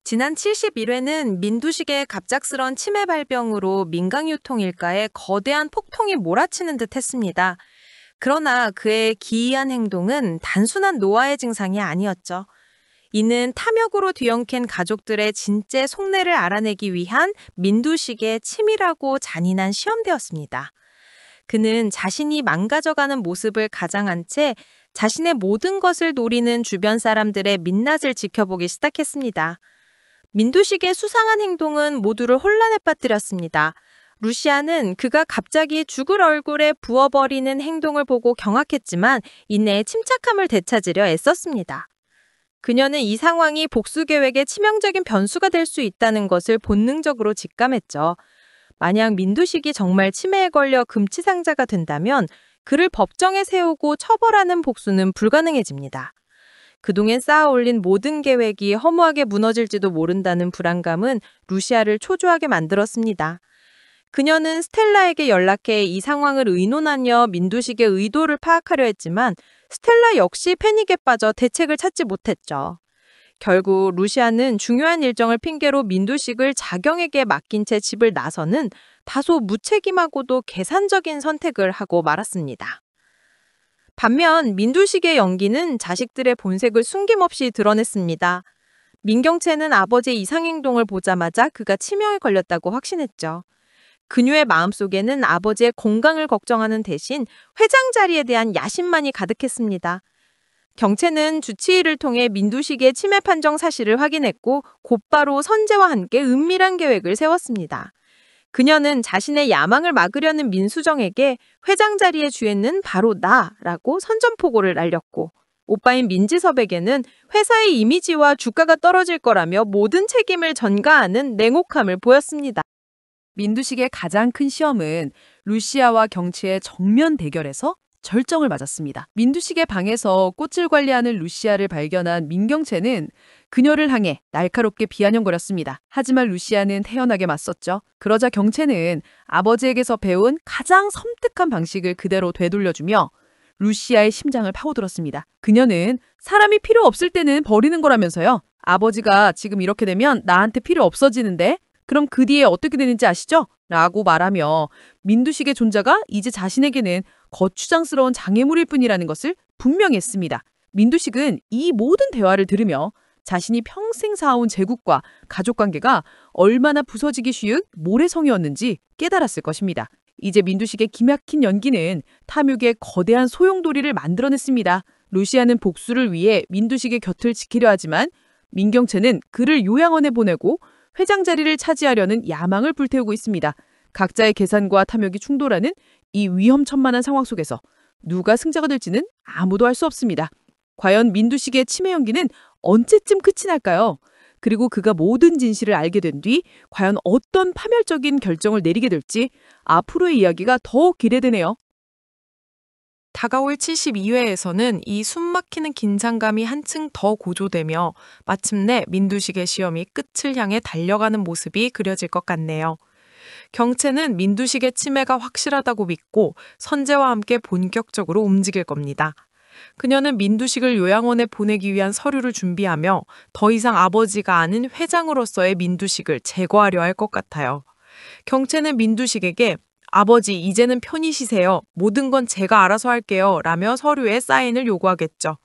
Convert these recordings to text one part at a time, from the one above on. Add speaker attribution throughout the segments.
Speaker 1: 지난 71회는 민두식의 갑작스런 치매 발병으로 민간유통 일가에 거대한 폭풍이 몰아치는 듯 했습니다. 그러나 그의 기이한 행동은 단순한 노화의 증상이 아니었죠. 이는 탐욕으로 뒤엉킨 가족들의 진짜 속내를 알아내기 위한 민두식의 치밀하고 잔인한 시험대였습니다. 그는 자신이 망가져가는 모습을 가장한 채 자신의 모든 것을 노리는 주변 사람들의 민낯을 지켜보기 시작했습니다. 민두식의 수상한 행동은 모두를 혼란에 빠뜨렸습니다. 루시아는 그가 갑자기 죽을 얼굴에 부어버리는 행동을 보고 경악했지만 이내 침착함을 되찾으려 애썼습니다. 그녀는 이 상황이 복수 계획의 치명적인 변수가 될 수 있다는 것을 본능적으로 직감했죠. 만약 민두식이 정말 치매에 걸려 금치상자가 된다면 그를 법정에 세우고 처벌하는 복수는 불가능해집니다. 그동안 쌓아올린 모든 계획이 허무하게 무너질지도 모른다는 불안감은 루시아를 초조하게 만들었습니다. 그녀는 스텔라에게 연락해 이 상황을 의논하며 민두식의 의도를 파악하려 했지만 스텔라 역시 패닉에 빠져 대책을 찾지 못했죠. 결국 루시아는 중요한 일정을 핑계로 민두식을 자경에게 맡긴 채 집을 나서는 다소 무책임하고도 계산적인 선택을 하고 말았습니다. 반면 민두식의 연기는 자식들의 본색을 숨김없이 드러냈습니다. 민경채는 아버지의 이상행동을 보자마자 그가 치명에 걸렸다고 확신했죠. 그녀의 마음속에는 아버지의 건강을 걱정하는 대신 회장 자리에 대한 야심만이 가득했습니다. 경찰은 주치의를 통해 민두식의 치매 판정 사실을 확인했고 곧바로 선재와 함께 은밀한 계획을 세웠습니다. 그녀는 자신의 야망을 막으려는 민수정에게 회장 자리의 주인은 바로 나라고 선전포고를 날렸고 오빠인 민지섭에게는 회사의 이미지와 주가가 떨어질 거라며 모든 책임을 전가하는 냉혹함을 보였습니다.
Speaker 2: 민두식의 가장 큰 시험은 루시아와 경치의 정면 대결에서 절정을 맞았습니다. 민두식의 방에서 꽃을 관리하는 루시아를 발견한 민경채는 그녀를 향해 날카롭게 비아냥거렸습니다. 하지만 루시아는 태연하게 맞섰죠. 그러자 경채는 아버지에게서 배운 가장 섬뜩한 방식을 그대로 되돌려주며 루시아의 심장을 파고들었습니다. 그녀는 사람이 필요 없을 때는 버리는 거라면서요. 아버지가 지금 이렇게 되면 나한테 필요 없어지는데 그럼 그 뒤에 어떻게 되는지 아시죠? 라고 말하며 민두식의 존재가 이제 자신에게는 거추장스러운 장애물일 뿐이라는 것을 분명히 했습니다. 민두식은 이 모든 대화를 들으며 자신이 평생 쌓아온 제국과 가족관계가 얼마나 부서지기 쉬운 모래성이었는지 깨달았을 것입니다. 이제 민두식의 기막힌 연기는 탐욕의 거대한 소용돌이를 만들어냈습니다. 루시아는 복수를 위해 민두식의 곁을 지키려 하지만 민경채는 그를 요양원에 보내고 회장 자리를 차지하려는 야망을 불태우고 있습니다. 각자의 계산과 탐욕이 충돌하는 이 위험천만한 상황 속에서 누가 승자가 될지는 아무도 알 수 없습니다. 과연 민두식의 치매 연기는 언제쯤 끝이 날까요? 그리고 그가 모든 진실을 알게 된 뒤 과연 어떤 파멸적인 결정을 내리게 될지 앞으로의 이야기가 더 기대되네요.
Speaker 1: 다가올 72회에서는 이 숨막히는 긴장감이 한층 더 고조되며 마침내 민두식의 시험이 끝을 향해 달려가는 모습이 그려질 것 같네요. 경채는 민두식의 치매가 확실하다고 믿고 선재와 함께 본격적으로 움직일 겁니다. 그녀는 민두식을 요양원에 보내기 위한 서류를 준비하며 더 이상 아버지가 아닌 회장으로서의 민두식을 제거하려 할 것 같아요. 경채는 민두식에게 아버지, 이제는 편히 쉬세요. 모든 건 제가 알아서 할게요. 라며 서류에 사인을 요구하겠죠.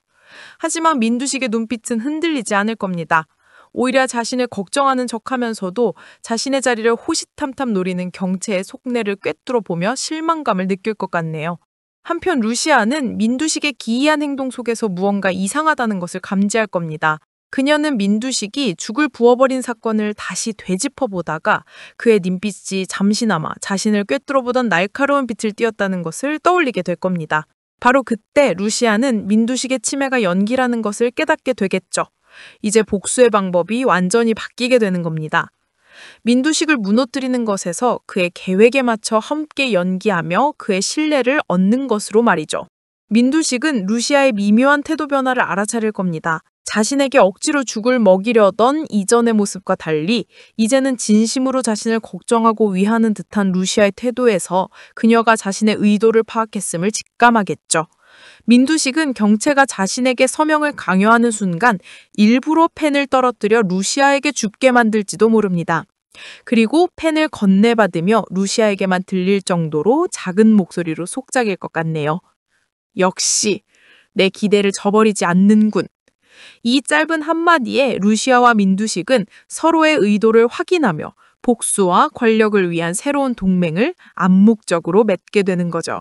Speaker 1: 하지만 민두식의 눈빛은 흔들리지 않을 겁니다. 오히려 자신을 걱정하는 척하면서도 자신의 자리를 호시탐탐 노리는 경채의 속내를 꿰뚫어 보며 실망감을 느낄 것 같네요. 한편 루시아는 민두식의 기이한 행동 속에서 무언가 이상하다는 것을 감지할 겁니다. 그녀는 민두식이 죽을 부어버린 사건을 다시 되짚어보다가 그의 눈빛이 잠시나마 자신을 꿰뚫어보던 날카로운 빛을 띄었다는 것을 떠올리게 될 겁니다. 바로 그때 루시아는 민두식의 치매가 연기라는 것을 깨닫게 되겠죠. 이제 복수의 방법이 완전히 바뀌게 되는 겁니다. 민두식을 무너뜨리는 것에서 그의 계획에 맞춰 함께 연기하며 그의 신뢰를 얻는 것으로 말이죠. 민두식은 루시아의 미묘한 태도 변화를 알아차릴 겁니다. 자신에게 억지로 죽을 먹이려던 이전의 모습과 달리 이제는 진심으로 자신을 걱정하고 위하는 듯한 루시아의 태도에서 그녀가 자신의 의도를 파악했음을 직감하겠죠.
Speaker 3: 민두식은 경체가 자신에게 서명을 강요하는 순간 일부러 펜을 떨어뜨려 루시아에게 죽게 만들지도 모릅니다. 그리고 펜을 건네받으며 루시아에게만 들릴 정도로 작은 목소리로 속삭일 것 같네요. 역시 내 기대를 저버리지 않는군. 이 짧은 한마디에 루시아와 민두식은 서로의 의도를 확인하며 복수와 권력을 위한 새로운 동맹을 암묵적으로 맺게 되는 거죠.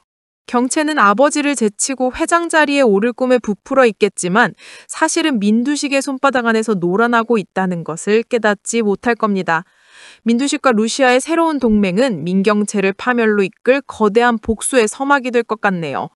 Speaker 3: 경체는 아버지를 제치고 회장 자리에 오를 꿈에 부풀어 있겠지만 사실은 민두식의 손바닥 안에서 놀아나고 있다는 것을 깨닫지 못할 겁니다. 민두식과 루시아의 새로운 동맹은 민경체를 파멸로 이끌 거대한 복수의 서막이 될 것 같네요.